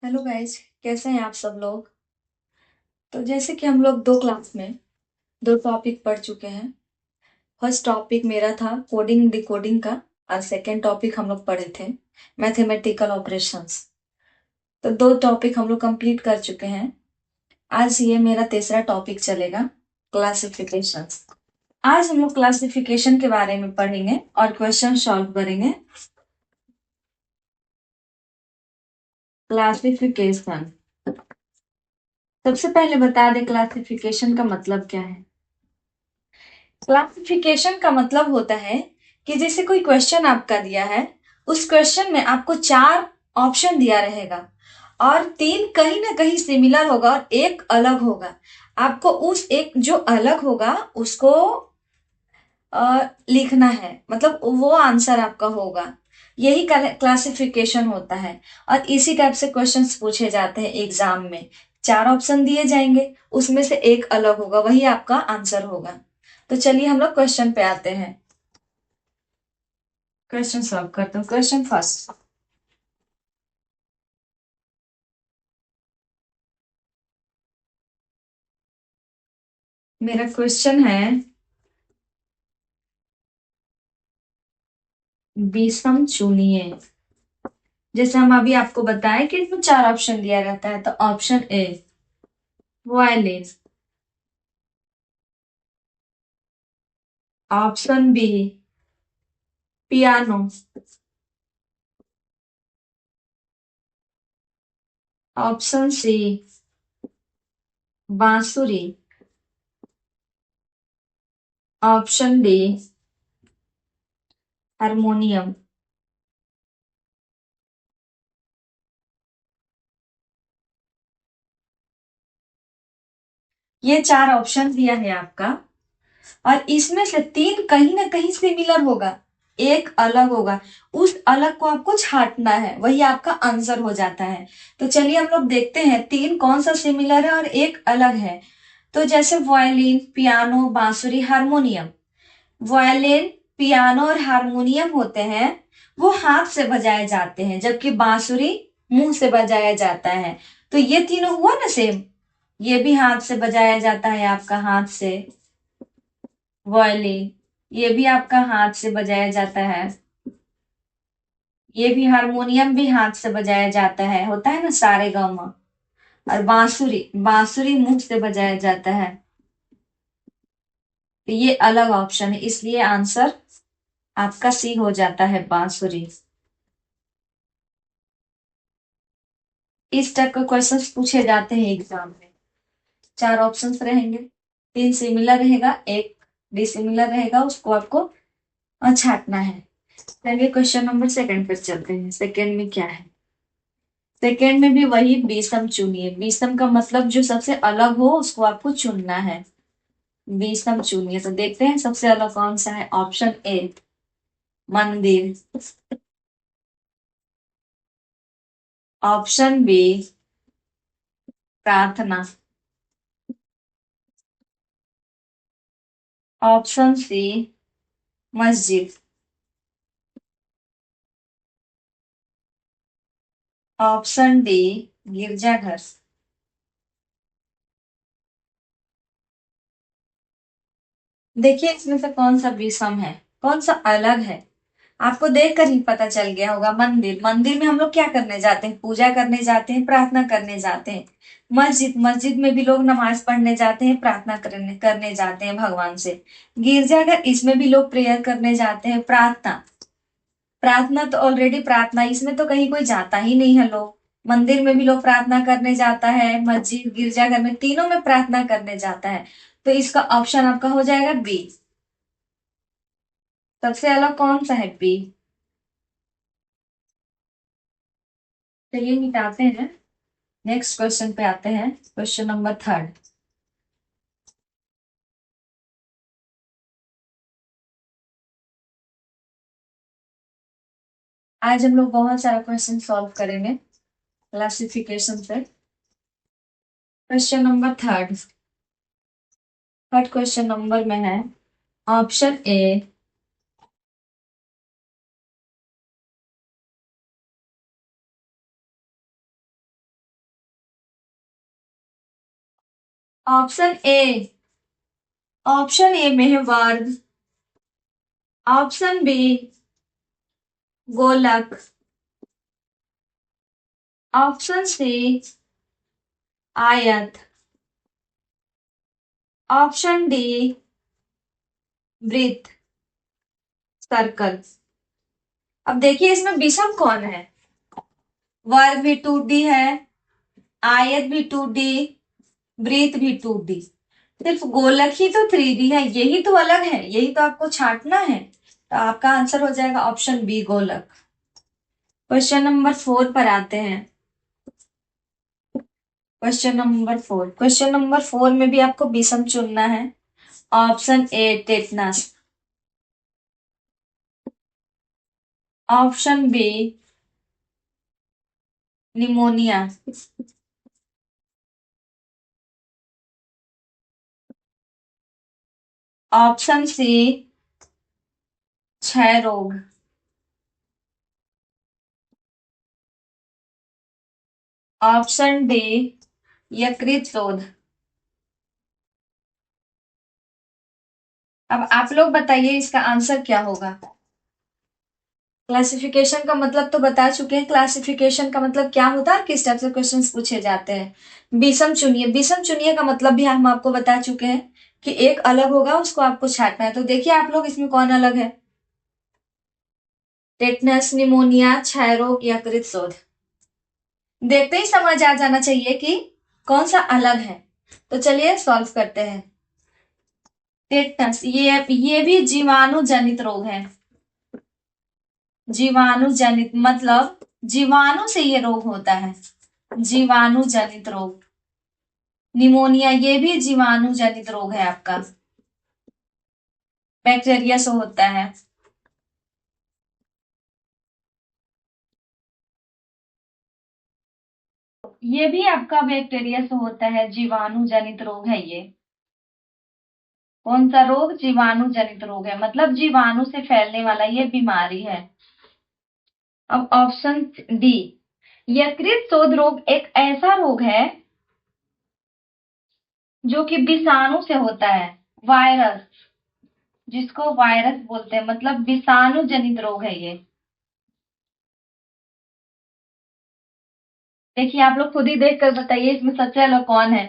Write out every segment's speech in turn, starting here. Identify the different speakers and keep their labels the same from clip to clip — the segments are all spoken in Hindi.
Speaker 1: हेलो गाइज, कैसे हैं आप सब लोग। तो जैसे कि हम लोग दो क्लास में दो टॉपिक पढ़ चुके हैं। फर्स्ट टॉपिक मेरा था कोडिंग डिकोडिंग का, और सेकंड टॉपिक हम लोग पढ़े थे मैथमेटिकल ऑपरेशंस। तो दो टॉपिक हम लोग कंप्लीट कर चुके हैं। आज ये मेरा तीसरा टॉपिक चलेगा, क्लासिफिकेशंस। आज हम लोग क्लासिफिकेशन के बारे में पढ़ेंगे और क्वेश्चन सॉल्व करेंगे। क्लासिफिकेशन, सबसे पहले बता दें क्लासिफिकेशन का मतलब क्या है। क्लासिफिकेशन का मतलब होता है कि जैसे कोई क्वेश्चन आपका दिया है, उस क्वेश्चन में आपको चार ऑप्शन दिया रहेगा और तीन कहीं ना कहीं सिमिलर होगा और एक अलग होगा। आपको उस एक जो अलग होगा उसको लिखना है, मतलब वो आंसर आपका होगा। यही क्लासिफिकेशन होता है। और इसी टाइप से क्वेश्चंस पूछे जाते हैं एग्जाम में। चार ऑप्शन दिए जाएंगे, उसमें से एक अलग होगा, वही आपका आंसर होगा। तो चलिए हम लोग क्वेश्चन पे आते हैं। क्वेश्चन सॉल्व करते हैं। क्वेश्चन फर्स्ट, मेरा क्वेश्चन है विषम चुनिए। जैसे हम अभी आपको बताएं कि इसमें चार ऑप्शन दिया रहता है, तो option A violin, option B piano, option C बांसुरी, ऑप्शन डी हारमोनियम। ये चार ऑप्शन दिया है आपका, और इसमें से तीन कहीं ना कहीं सिमिलर होगा, एक अलग होगा। उस अलग को आपको छांटना है, वही आपका आंसर हो जाता है। तो चलिए हम लोग देखते हैं तीन कौन सा सिमिलर है और एक अलग है। तो जैसे वायलिन, पियानो, बांसुरी, हारमोनियम। वायलिन, पियानो और हारमोनियम होते हैं वो हाथ से बजाए जाते हैं, जबकि बांसुरी मुंह से बजाया जाता है। तो ये तीनों हुआ ना सेम। ये भी हाथ से बजाया जाता है, आपका हाथ से। वायलिन, ये भी आपका हाथ से बजाया जाता है। ये भी हारमोनियम भी हाथ से बजाया जाता है, होता है ना सारे गामा। और बांसुरी, बांसुरी मुंह से बजाया जाता है। तो ये अलग ऑप्शन है, इसलिए आंसर आपका सी हो जाता है, बांसुरी। इस टाइप के क्वेश्चंस पूछे जाते हैं एग्जाम में। चार ऑप्शंस रहेंगे, तीन सिमिलर रहेगा, एक डिसिमिलर रहेगा, उसको आपको छांटना है। चलिए क्वेश्चन नंबर सेकंड पर चलते हैं। सेकंड में क्या है। सेकंड में भी वही विषम चुनिए। विषम का मतलब जो सबसे अलग हो उसको आपको चुनना है। विषम चुनिए, तो देखते हैं सबसे अलग कौन सा है। ऑप्शन ए मंदिर, ऑप्शन बी प्रार्थना, ऑप्शन सी मस्जिद, ऑप्शन डी गिरजाघर। देखिए इसमें से कौन सा विषम है, कौन सा अलग है। आपको देखकर ही पता चल गया होगा। मंदिर, मंदिर में हम लोग क्या करने जाते हैं, पूजा करने जाते हैं, प्रार्थना करने जाते हैं। मस्जिद, मस्जिद में भी लोग नमाज पढ़ने जाते हैं, प्रार्थना करने करने जाते हैं भगवान से। गिरजाघर, इसमें भी लोग प्रेयर करने जाते हैं, प्रार्थना। प्रार्थना तो ऑलरेडी प्रार्थना, इसमें तो कहीं कोई जाता ही नहीं है लोग। मंदिर में भी लोग प्रार्थना करने जाता है, मस्जिद गिरजाघर में, तीनों में प्रार्थना करने जाता है। तो इसका ऑप्शन आपका हो जाएगा बी। सबसे अलग कौन सा है, बी। चलिए मिटाते हैं। नेक्स्ट क्वेश्चन पे आते हैं। Question number third. आज हम लोग बहुत सारा क्वेश्चन सॉल्व करेंगे क्लासिफिकेशन से। Question number third. Third question number में है option A option A, option A में है वर्ग, ऑप्शन बी गोलक, ऑप्शन सी आयत, ऑप्शन डी वृत्त, सर्कल। अब देखिए इसमें विषम कौन है। वर्ग भी 2D है, आयत भी 2D, वृत्त भी 2D, सिर्फ गोलक ही तो 3D है, यही तो अलग है, यही तो आपको छांटना है। तो आपका आंसर हो जाएगा ऑप्शन बी गोलक। क्वेश्चन नंबर 4 पर आते हैं। क्वेश्चन नंबर 4 में भी आपको विषम चुनना है। Option A tetanus, option B pneumonia, option C क्षय रोग, ऑप्शन डी यकृत शोध। अब आप लोग बताइए इसका आंसर क्या होगा। क्लासिफिकेशन का मतलब तो बता चुके हैं, क्लासिफिकेशन का मतलब क्या होता है, किस टाइप से क्वेश्चंस पूछे जाते हैं। विषम चुनिए, विषम चुनिए का मतलब भी हम आपको बता चुके हैं कि एक अलग होगा, उसको आपको छांटना है। तो देखिए आप लोग इसमें कौन अलग है। टेटनस, निमोनिया, क्षय रोग, यकृत शोध। देखते ही समझ आ जाना चाहिए कि कौन सा अलग है। तो चलिए सॉल्व करते हैं। टेटनस, ये भी जीवाणु जनित रोग है। जीवाणु जनित मतलब जीवाणु से ये रोग होता है, जीवाणु जनित रोग। निमोनिया ये भी जीवाणु जनित रोग है आपका, बैक्टीरिया से होता है। ये भी आपका बैक्टीरिया से होता है, जीवाणु जनित रोग है ये। कौन सा रोग, जीवाणु जनित रोग है, मतलब जीवाणु से फैलने वाला ये बीमारी है। अब ऑप्शन डी यकृत शोध रोग एक ऐसा रोग है जो कि विषाणु से होता है, वायरस, जिसको वायरस बोलते हैं, मतलब विषाणु जनित रोग है ये। देखिए आप लोग खुद ही देख कर बताइए इसमें सबसे अलग कौन है।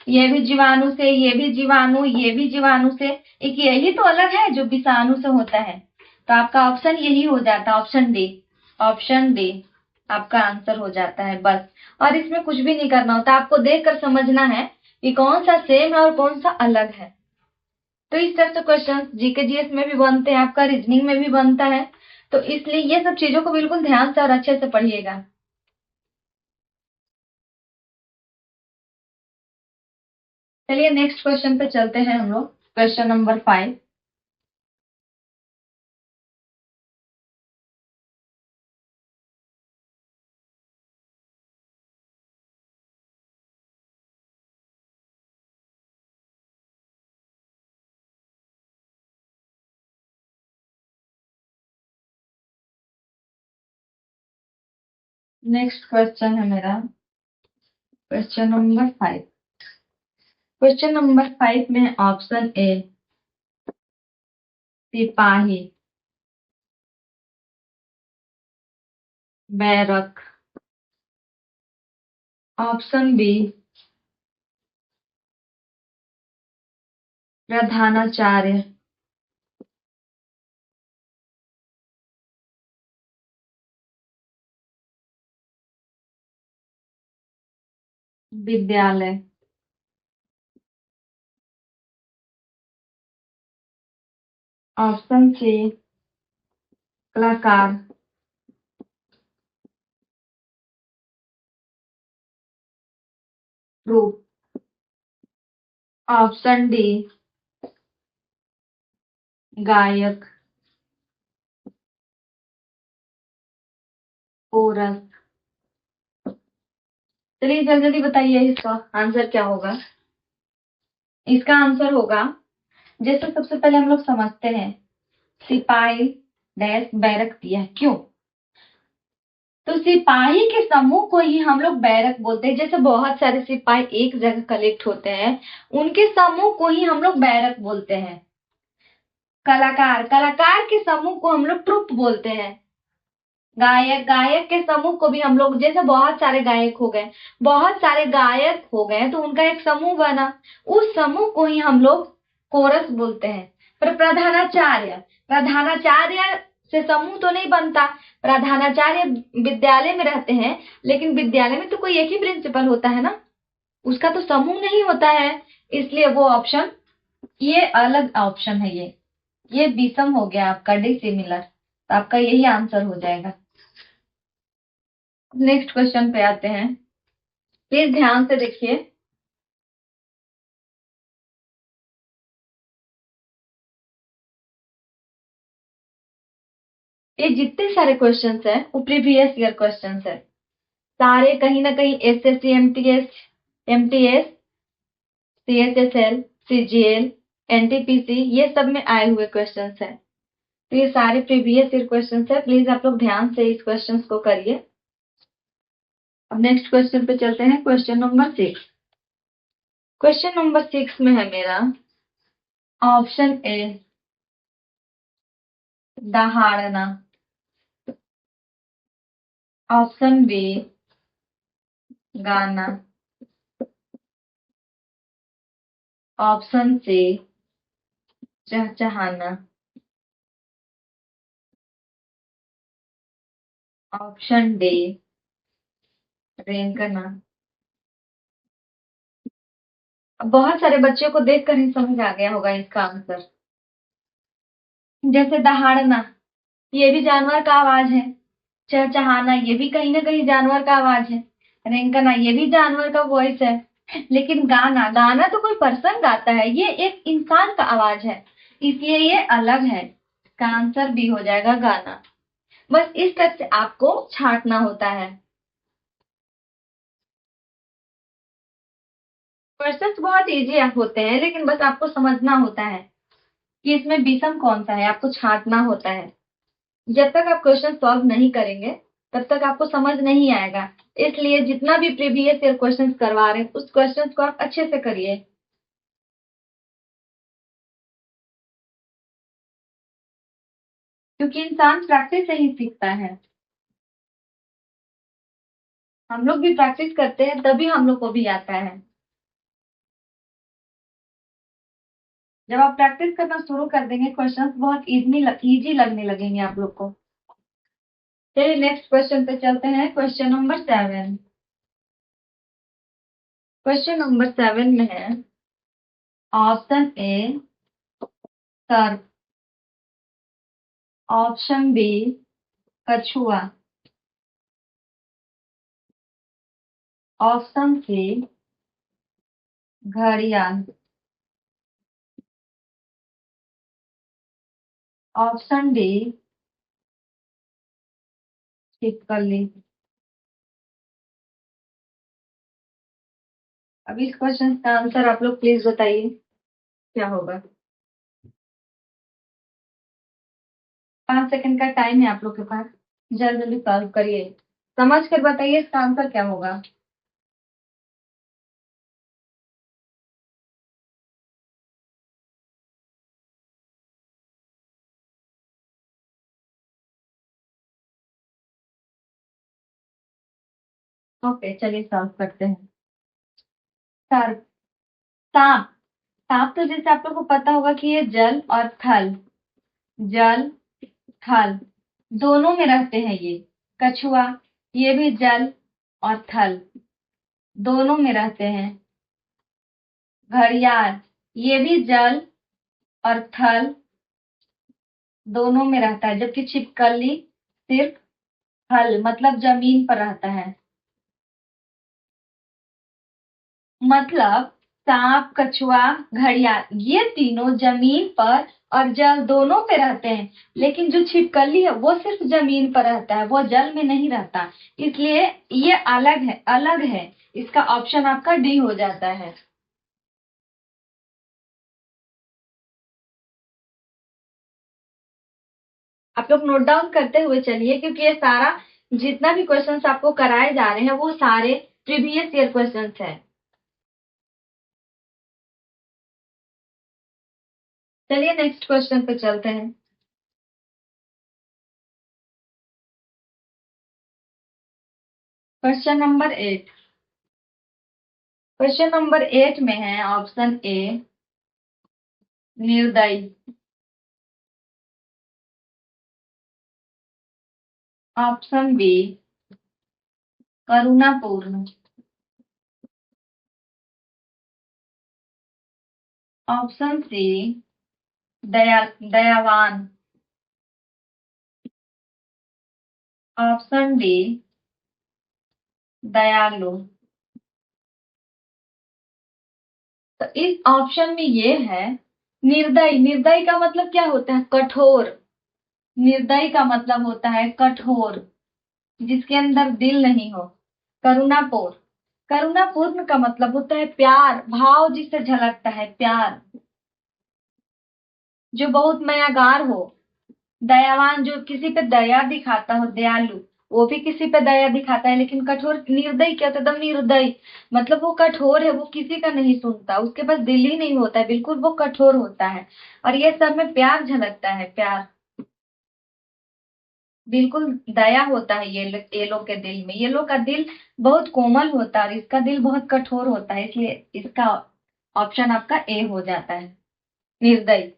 Speaker 1: ये भी जीवाणु से, ये भी जीवाणु, ये भी जीवाणु से, एक यही तो अलग है जो विषाणु से होता है। तो आपका ऑप्शन यही हो जाता है, ऑप्शन डी। ऑप्शन डी आपका आंसर हो जाता है बस। और इसमें कुछ भी नहीं करना होता, आपको देख कर समझना है कि कौन सा सेम है और कौन सा अलग है। तो इस तरह से क्वेश्चन जीके जीएस में भी बनते हैं, आपका रीजनिंग में भी बनता है। तो इसलिए ये सब चीजों को बिल्कुल ध्यान से और अच्छे से पढ़िएगा। चलिए नेक्स्ट क्वेश्चन पे चलते हैं हम लोग। Question number 5। नेक्स्ट क्वेश्चन है मेरा क्वेश्चन नंबर 5। क्वेश्चन नंबर 5 में ऑप्शन ए सिपाही, बैरक, ऑप्शन बी प्रधानाचार्य, विद्यालय, ऑप्शन सी कलाकार, रूप, ऑप्शन डी गायक, कोरस। चलिए जल्दी जल्दी बताइए इसका आंसर क्या होगा। इसका आंसर होगा, जैसे सबसे पहले हम लोग समझते हैं, सिपाही डैश बैरक दिया है, क्यों। तो सिपाही के समूह को ही हम लोग बैरक बोलते हैं। जैसे बहुत सारे सिपाही एक जगह कलेक्ट होते हैं, उनके समूह को ही हम लोग बैरक बोलते हैं। कलाकार, कलाकार के समूह को हम लोग ट्रुप बोलते हैं। गायक, गायक के समूह को भी हम लोग, जैसे बहुत सारे गायक हो गए, बहुत सारे गायक हो गए तो उनका एक समूह बना, उस समूह को ही हम लोग कोरस बोलते हैं। पर प्रधानाचार्य, प्रधानाचार्य से समूह तो नहीं बनता। प्रधानाचार्य विद्यालय में रहते हैं, लेकिन विद्यालय में तो कोई एक ही प्रिंसिपल होता है ना, उसका तो समूह नहीं होता है। इसलिए वो ऑप्शन, ये अलग ऑप्शन है। ये विषम हो गया आपका, डिसिमिलर, तो आपका यही आंसर हो जाएगा। नेक्स्ट क्वेश्चन पे आते हैं, प्लीज ध्यान से देखिए। ये जितने सारे क्वेश्चंस हैं वो प्रीवियस ईयर क्वेश्चंस है, सारे कहीं ना कहीं SSC, MTS, MTS, CHSL, CGL, NTPC, ये सब में आए हुए क्वेश्चंस हैं। तो ये सारे प्रीवियस ईयर क्वेश्चंस है, प्लीज आप लोग ध्यान से इस क्वेश्चंस को करिए। अब नेक्स्ट क्वेश्चन पे चलते हैं, क्वेश्चन नंबर 6। क्वेश्चन नंबर 6 में है मेरा ऑप्शन ए दहाड़ना, ऑप्शन बी गाना, ऑप्शन सी चहचहाना, ऑप्शन डी रेंगना। अब बहुत सारे बच्चों को देखकर ही समझ आ गया होगा इसका आंसर। जैसे दहाड़ना, ये भी जानवर का आवाज है। चहचहाना, ये भी कहीं ना कहीं जानवर का आवाज है। रेंगना, ये भी जानवर का वॉइस है। लेकिन गाना, गाना तो कोई पर्सन गाता है, ये एक इंसान का आवाज है, इसलिए ये अलग है। इसका आंसर बी हो जाएगा, गाना। बस इस तरह से आपको छांटना होता है। क्वेश्चंस बहुत इजी होते हैं, लेकिन बस आपको समझना होता है कि इसमें विषम कौन सा है, आपको छांटना होता है। जब तक आप क्वेश्चन सॉल्व नहीं करेंगे तब तक आपको समझ नहीं आएगा। इसलिए जितना भी प्रीवियस ईयर क्वेश्चंस करवा रहे हैं उस क्वेश्चंस को आप अच्छे से करिए। क्योंकि इंसान प्रैक्टिस से ही सीखता है। हम लोग भी प्रैक्टिस करते हैं तभी हम लोग को भी आता है। जब आप प्रैक्टिस करना शुरू कर देंगे क्वेश्चंस बहुत इजी लगने लगेंगे आप लोग को। चलिए नेक्स्ट क्वेश्चन पे चलते हैं, क्वेश्चन नंबर 7। क्वेश्चन नंबर 7 में है ऑप्शन ए सर्प, ऑप्शन बी कछुआ, ऑप्शन सी घड़ियाल, ऑप्शन डी छिपकली। अब इस क्वेश्चन का आंसर आप लोग प्लीज बताइए क्या होगा। 5 सेकंड का टाइम है आप लोग के पास, जल्दी जल्दी सॉल्व करिए, समझ कर बताइए इसका आंसर क्या होगा। ओके चलिए सॉल्व करते हैं। सर्प, सांप, सांप तो जैसे आप लोग को पता होगा कि ये जल और थल, जल थल दोनों में रहते हैं ये। कछुआ, ये भी जल और थल दोनों में रहते हैं। घड़ियाल, ये भी जल और थल दोनों में रहता है, जबकि छिपकली सिर्फ थल मतलब जमीन पर रहता है। मतलब सांप, कछुआ, घड़ियाल ये तीनों जमीन पर और जल दोनों पे रहते हैं, लेकिन जो छिपकली है वो सिर्फ जमीन पर रहता है, वो जल में नहीं रहता। इसलिए ये अलग है, अलग है। इसका ऑप्शन आपका डी हो जाता है। आप लोग नोट डाउन करते हुए चलिए, क्योंकि ये सारा जितना भी क्वेश्चंस आपको कराए जा रहे हैं वो सारे प्रीवियस ईयर क्वेश्चंस हैं। चलिए नेक्स्ट क्वेश्चन पे चलते हैं। Question number 8। क्वेश्चन नंबर 8 में है ऑप्शन ए निर्दयी, ऑप्शन बी करुणापूर्ण, ऑप्शन सी दयावान, ऑप्शन डी दयालु। तो इस ऑप्शन में ये है निर्दयी। निर्दयी का मतलब क्या होता है? कठोर। निर्दयी का मतलब होता है कठोर, जिसके अंदर दिल नहीं हो। करुणापूर्ण, करुणापूर्ण का मतलब होता है प्यार, भाव जिससे झलकता है, प्यार। जो बहुत मायागार हो। दयावान जो किसी पे दया दिखाता हो, दयालु, वो भी किसी पे दया दिखाता है। लेकिन कठोर, निर्दयी क्या होता है? एकदम निर्दयी, मतलब वो कठोर है, वो किसी का नहीं सुनता, उसके पास दिल ही नहीं होता है, बिल्कुल वो कठोर होता है। और ये सब में प्यार झलकता है, प्यार। बिल्कुल दया होता है ये लोग के दिल में। ये लोग का दिल बहुत कोमल होता है और इसका दिल बहुत कठोर होता है, इसलिए इसका ऑप्शन आपका ए हो जाता है, निर्दयी।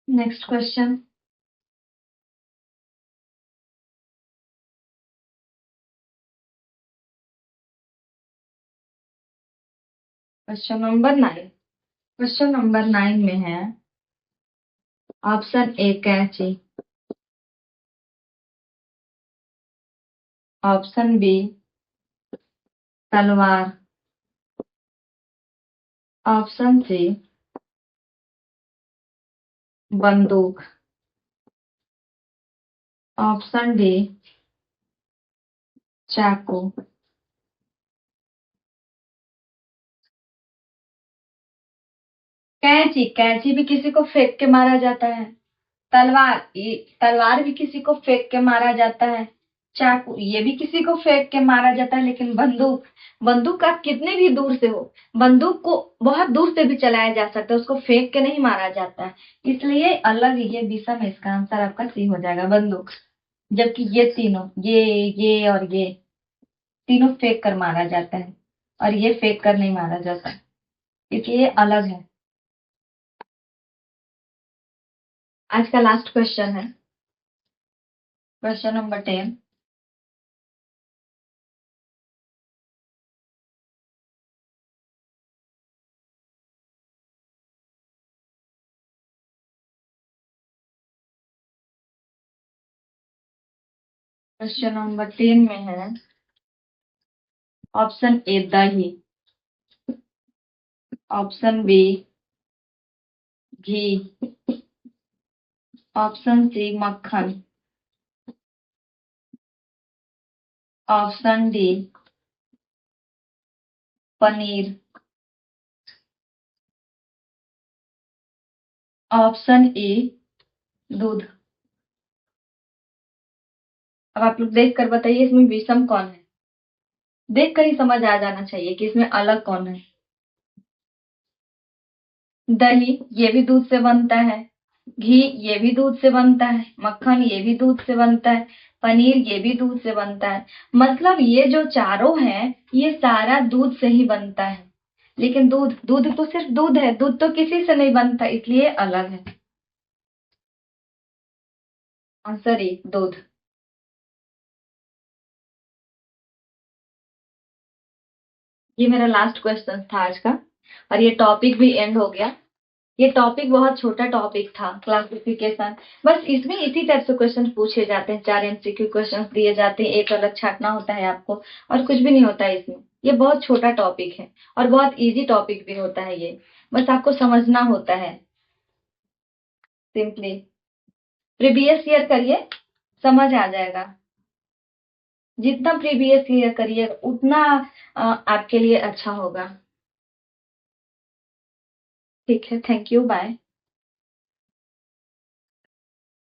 Speaker 1: Next question. Question number 9। Question number 9 में है ऑप्शन ए कैंची, ऑप्शन बी तलवार, ऑप्शन सी बंदूक, ऑप्शन डी चाकू। कैंची, कैंची भी किसी को फेंक के मारा जाता है। तलवार, ये तलवार भी किसी को फेंक के मारा जाता है। चाकू, ये भी किसी को फेंक के मारा जाता है। लेकिन बंदूक, बंदूक आप कितने भी दूर से हो, बंदूक को बहुत दूर से भी चलाया जा सकता है, उसको फेंक के नहीं मारा जाता है। इसलिए अलग, ये विषम है, इसका आंसर आपका सी हो जाएगा, बंदूक। जबकि ये तीनों, ये और ये तीनों फेंक कर मारा जाता है, और ये फेंक कर नहीं मारा जाता, इसलिए ये अलग है। आज का लास्ट क्वेश्चन है, क्वेश्चन नंबर 10। क्वेश्चन नंबर 10 में है ऑप्शन ए दही, ऑप्शन बी घी, ऑप्शन सी मक्खन, option D paneer, option A दूध। अब आप लोग देख कर बताइए इसमें विषम कौन है। देख कर ही समझ आ जाना चाहिए कि इसमें अलग कौन है। दही, ये भी दूध से बनता है। घी, ये भी दूध से बनता है। मक्खन, ये भी दूध से बनता है। पनीर, ये भी दूध से बनता है। मतलब ये जो चारों हैं, ये सारा दूध से ही बनता है। लेकिन दूध, दूध तो सिर्फ दूध है, दूध तो किसी से नहीं बनता, इसलिए अलग है। आंसर ए दूध। ये मेरा लास्ट क्वेश्चन था आज का, और ये टॉपिक भी एंड हो गया। ये टॉपिक बहुत छोटा टॉपिक था, क्लासिफिकेशन। बस इसमें इसी टाइप से क्वेश्चन पूछे जाते हैं, 4 एमसीक्यू क्वेश्चन दिए जाते हैं, एक अलग छाटना होता है आपको, और कुछ भी नहीं होता है इसमें। ये बहुत छोटा टॉपिक है और बहुत इजी टॉपिक भी होता है ये, बस आपको समझना होता है सिंपली। प्रीवियस ईयर करिए, समझ आ जाएगा। जितना प्रीवियस ईयर करिए उतना आपके लिए अच्छा होगा। ठीक है, थैंक यू, बाय।